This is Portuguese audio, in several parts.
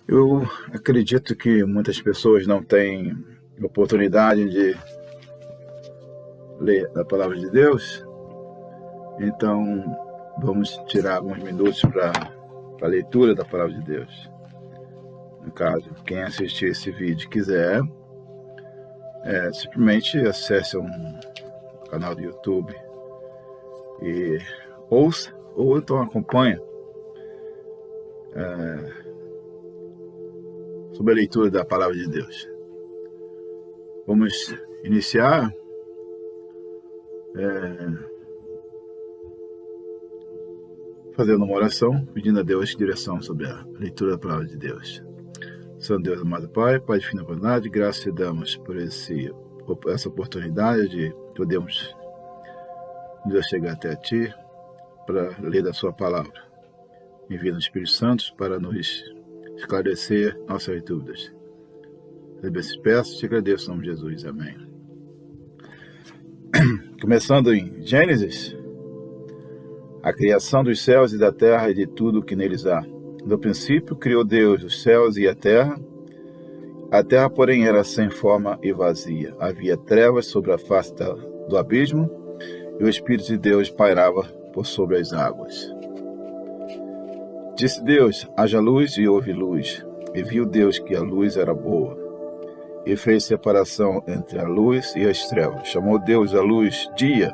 Eu acredito que muitas pessoas não têm oportunidade de ler a palavra de Deus, então vamos tirar alguns minutos para a leitura da palavra de Deus. No caso, quem assistir esse vídeo quiser, simplesmente acesse um canal do YouTube e ouça, ou então acompanha sobre a leitura da palavra de Deus. Vamos iniciar fazendo uma oração, pedindo a Deus direção sobre a leitura da palavra de Deus. Santo Deus, amado Pai, Pai de fina bondade, graças te damos por essa oportunidade de podermos Deus chegar até a Ti para ler da Sua palavra. Envia o Espírito Santo para nos esclarecer nossas dúvidas. Eu peço, te agradeço em nome de Jesus. Amém. Começando em Gênesis, a criação dos céus e da terra e de tudo o que neles há. No princípio criou Deus os céus e a terra, porém, era sem forma e vazia. Havia trevas sobre a face do abismo, e o Espírito de Deus pairava por sobre as águas. Disse Deus, haja luz, e houve luz. E viu Deus que a luz era boa, e fez separação entre a luz e as trevas. Chamou Deus a luz dia,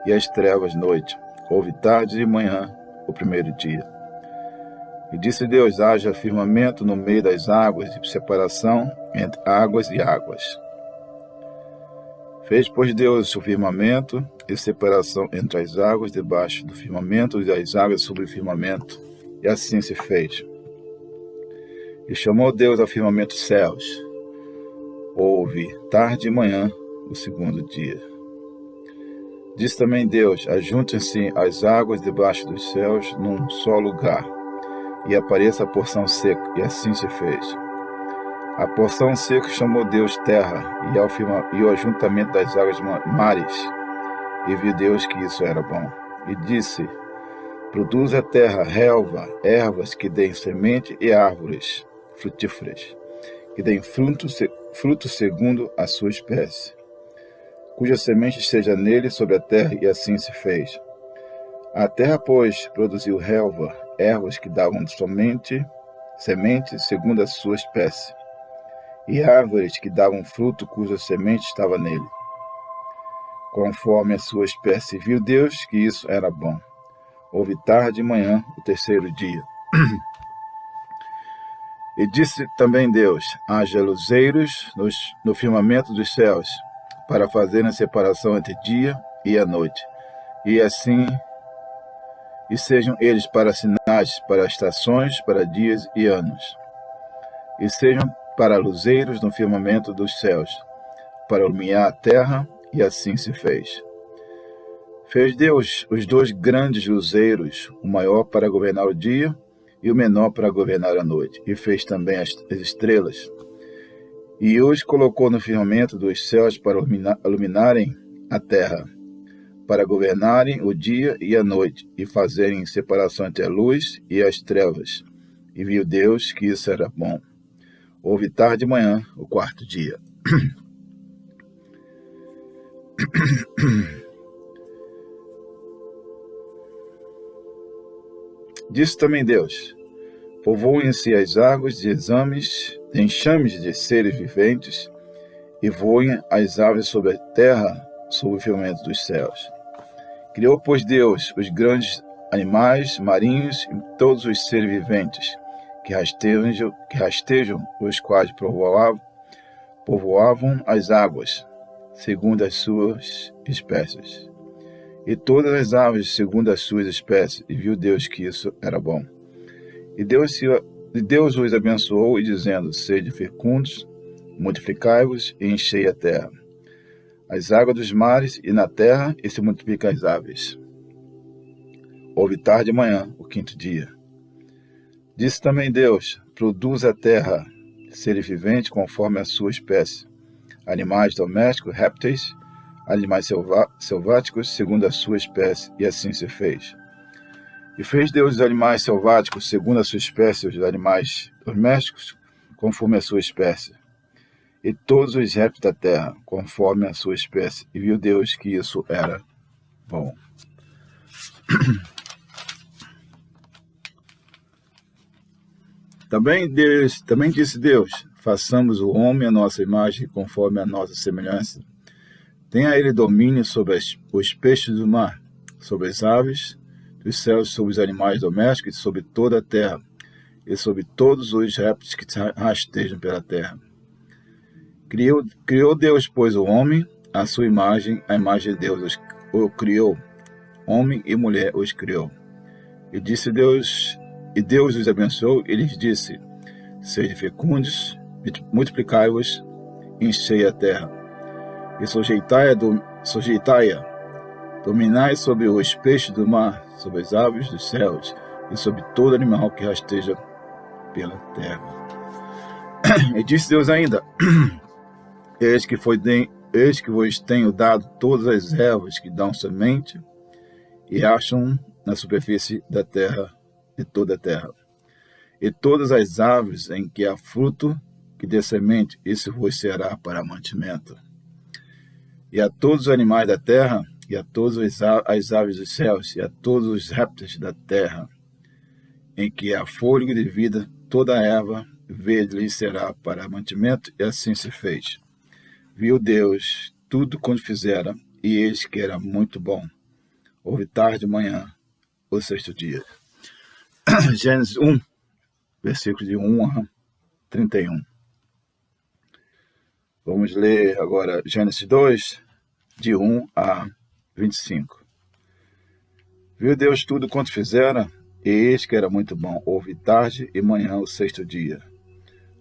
e as trevas noite. Houve tarde e manhã, o primeiro dia. E disse Deus, haja firmamento no meio das águas, e separação entre águas e águas. Fez, pois, Deus o firmamento, e separação entre as águas debaixo do firmamento, e as águas sobre o firmamento. E assim se fez. E chamou Deus ao firmamento céus. Houve tarde e manhã, o segundo dia. Disse também Deus, ajuntem-se as águas debaixo dos céus num só lugar, e apareça a porção seca, e assim se fez. A porção seca chamou Deus terra, e o ajuntamento das águas mares. E viu Deus que isso era bom. E disse, produz a terra relva, ervas que deem semente e árvores frutíferas, que deem fruto segundo a sua espécie, cuja semente esteja nele sobre a terra, e assim se fez. A terra, pois, produziu relva, ervas que davam semente segundo a sua espécie, e árvores que davam fruto cuja semente estava nele, conforme a sua espécie. Viu Deus que isso era bom. Houve tarde e manhã, o terceiro dia. E disse também Deus, haja luzeiros no firmamento dos céus, para fazerem a separação entre dia e a noite, e assim sejam eles para sinais, para estações, para dias e anos, e sejam para luzeiros no firmamento dos céus, para iluminar a terra, e assim se fez. Fez Deus os dois grandes luzeiros, o maior para governar o dia e o menor para governar a noite, e fez também as estrelas, e os colocou no firmamento dos céus para iluminarem a terra, para governarem o dia e a noite, e fazerem separação entre a luz e as trevas. E viu Deus que isso era bom. Houve tarde e manhã, o quarto dia. Disse também Deus, povoem-se as águas de enxames de seres viventes, e voem as aves sobre a terra, sob o firmamento dos céus. Criou, pois, Deus os grandes animais marinhos e todos os seres viventes que rastejam, os quais povoavam as águas, segundo as suas espécies. E todas as aves segundo as suas espécies, e viu Deus que isso era bom. E Deus os abençoou, e dizendo, sede fecundos, multiplicai-vos e enchei a terra, as águas dos mares e na terra, e se multiplicam as aves. Houve tarde e manhã, o quinto dia. Disse também Deus, produz a terra seres viventes conforme a sua espécie, animais domésticos, répteis, animais selváticos segundo a sua espécie, e assim se fez. E fez Deus os animais selváticos segundo a sua espécie, os animais domésticos conforme a sua espécie, e todos os répteis da terra conforme a sua espécie. E viu Deus que isso era bom. Também disse Deus: façamos o homem à nossa imagem, conforme a nossa semelhança. Tenha ele domínio sobre os peixes do mar, sobre as aves dos céus, sobre os animais domésticos, sobre toda a terra, e sobre todos os répteis que rastejam pela terra. Criou Deus, pois, o homem, à sua imagem, a imagem de Deus o criou. Homem e mulher os criou. E Deus os abençoou e lhes disse: sede fecundos, multiplicai-vos, enchei a terra, e sujeitai-a, dominai sobre os peixes do mar, sobre as aves dos céus, e sobre todo animal que rasteja pela terra. E disse Deus ainda: eis que vos tenho dado todas as ervas que dão semente e acham na superfície da terra, de toda a terra, e todas as árvores em que há fruto que dê semente, isso vos será para mantimento. E a todos os animais da terra, e a todas as aves dos céus, e a todos os répteis da terra, em que há fôlego de vida, toda a erva verde lhe será para mantimento, e assim se fez. Viu Deus tudo quanto fizera, e eis que era muito bom. Houve tarde e manhã, o sexto dia. Gênesis 1, versículos de 1 a 31. Vamos ler agora Gênesis 2, de 1 a 25. Viu Deus tudo quanto fizera, e eis que era muito bom. Houve tarde e manhã, o sexto dia.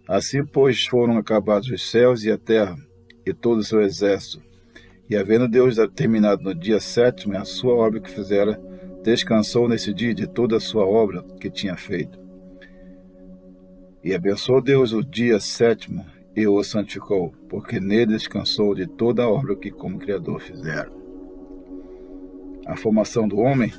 Assim, pois, foram acabados os céus e a terra, e todo o seu exército. E havendo Deus terminado no dia sétimo a sua obra que fizera, descansou nesse dia de toda a sua obra que tinha feito. E abençoou Deus o dia sétimo e o santificou, porque nele descansou de toda a obra que como Criador fizera. A formação do homem.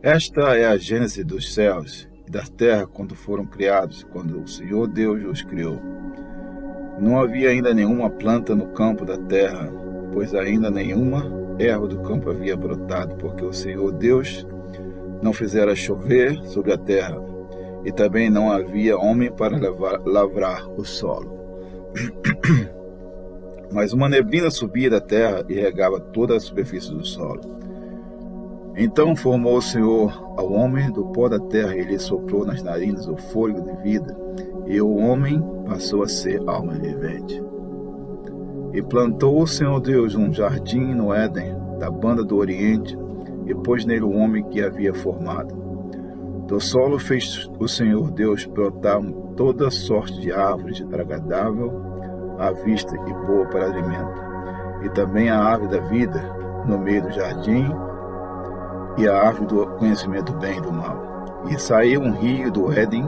Esta é a gênese dos céus e da terra quando foram criados, quando o Senhor Deus os criou. Não havia ainda nenhuma planta no campo da terra, pois ainda nenhuma erva do campo havia brotado, porque o Senhor Deus não fizera chover sobre a terra, e também não havia homem para lavrar o solo. Mas uma neblina subia da terra e regava toda a superfície do solo. Então formou o Senhor ao homem do pó da terra, e lhe soprou nas narinas o fôlego de vida, e o homem passou a ser alma vivente. E plantou o Senhor Deus um jardim no Éden, da banda do Oriente, e pôs nele o homem que havia formado. Do solo fez o Senhor Deus brotar toda sorte de árvores agradável à vista e boa para alimento, e também a árvore da vida no meio do jardim, e a árvore do conhecimento do bem e do mal. E saiu um rio do Éden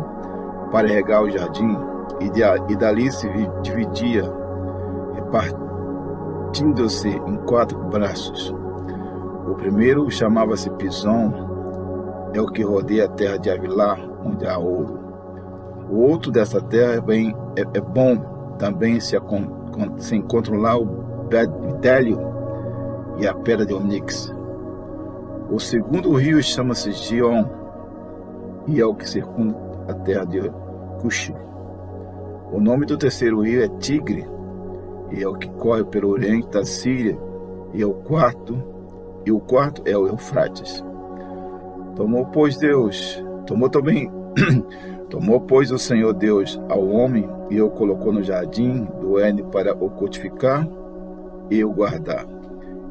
para regar o jardim, e dali se dividia, repartindo-se em 4 braços. O primeiro chamava-se Pison, é o que rodeia a terra de Avilá, onde há ouro. O outro dessa terra é bom, também se encontram lá o bidélio e a pedra de onix. O segundo rio chama-se Gion, e é o que circunda a terra de Cuxi. O nome do terceiro rio é Tigre, e é o que corre pelo oriente da Síria, e o quarto é o Eufrates. Tomou, pois, o Senhor Deus ao homem, e o colocou no jardim do Éden para o cultivar e o guardar.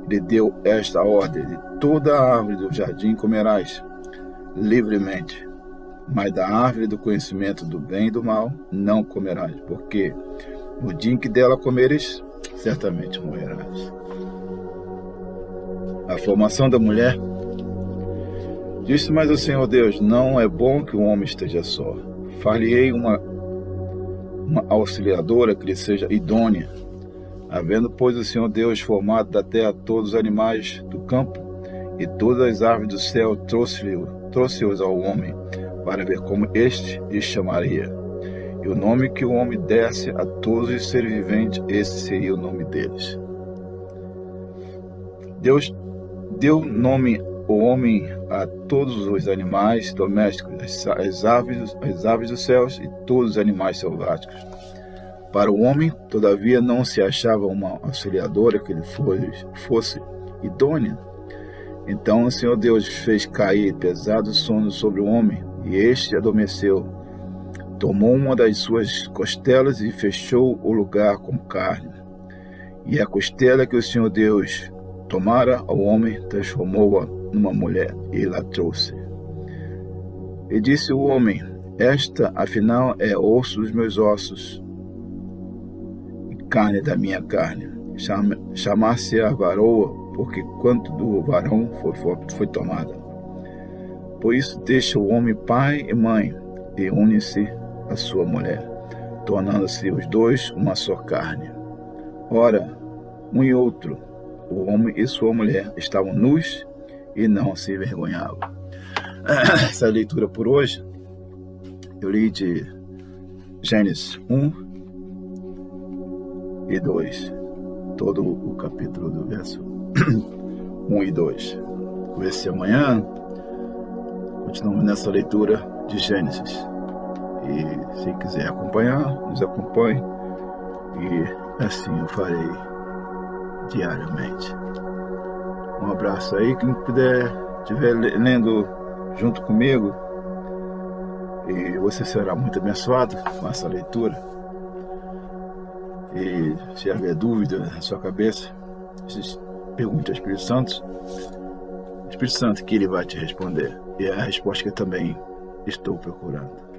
Ele deu esta ordem: de toda a árvore do jardim comerás livremente, mas da árvore do conhecimento do bem e do mal não comerás, porque no dia em que dela comeres, certamente morrerás. A formação da mulher. Disse mais o Senhor Deus: não é bom que o homem esteja só. Far-lhe-ei uma auxiliadora que lhe seja idônea. Havendo, pois, o Senhor Deus formado da terra todos os animais do campo, e todas as aves do céu trouxe-os ao homem, para ver como este lhes chamaria. E o nome que o homem desse a todos os seres viventes, esse seria o nome deles. Deus deu nome ao homem a todos os animais domésticos, as aves dos céus e todos os animais selváticos. Para o homem, todavia, não se achava uma auxiliadora que lhe fosse idônea. Então o Senhor Deus fez cair pesado sono sobre o homem, e este adormeceu. Tomou uma das suas costelas e fechou o lugar com carne. E a costela que o Senhor Deus tomara ao homem, transformou-a numa mulher, e a trouxe. E disse o homem: esta, afinal, é osso dos meus ossos, e carne da minha carne. Chamar-se-á varoa, porque quanto do varão foi tomada. Por isso deixa o homem pai e mãe, e une-se a sua mulher, tornando-se os dois uma só carne. Ora, um e outro, o homem e sua mulher, estavam nus e não se envergonhavam. Essa leitura por hoje, eu li de Gênesis 1 e 2, todo o capítulo do verso 1 e 2. Vou ver se amanhã continuamos nessa leitura de Gênesis. E se quiser acompanhar, nos acompanhe. E assim eu farei diariamente. Um abraço aí, quem puder estiver lendo junto comigo, e você será muito abençoado com essa leitura. E se haver dúvida na sua cabeça, pergunte ao Espírito Santo. O Espírito Santo que ele vai te responder. E é a resposta que eu também estou procurando.